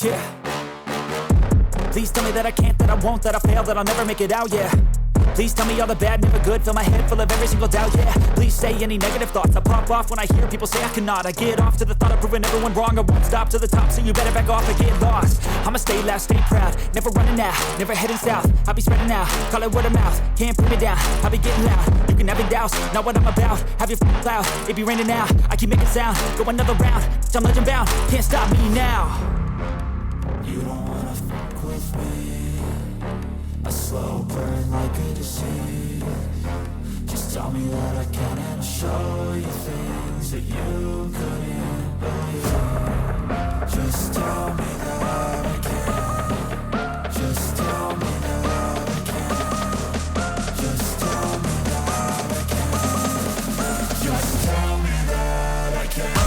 Yeah. Please tell me that I can't, that I won't, that I fail, that I'll never make it out, yeah. Please tell me all the bad, never good, fill my head full of every single doubt, yeah. Please say any negative thoughts, I pop off when I hear people say I cannot. I get off to the thought of proving everyone wrong, I won't stop to the top, so you better back off and get lost. I'ma stay loud, stay proud, never running out, never heading south. I'll be spreading out, call it word of mouth, can't put me down, I'll be getting loud. You can have your doubts, not what I'm about, have your cloud, it be raining now. I keep making sound, go another round, I'm legend bound, can't stop me now. You don't wanna fuck with me, a slow burn like a disease. Just tell me that I can and I'll show you things that you couldn't believe. Just tell me that I can. Just tell me that I can. Just tell me that I can. Just tell me that I can.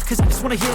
Cause I just wanna hear it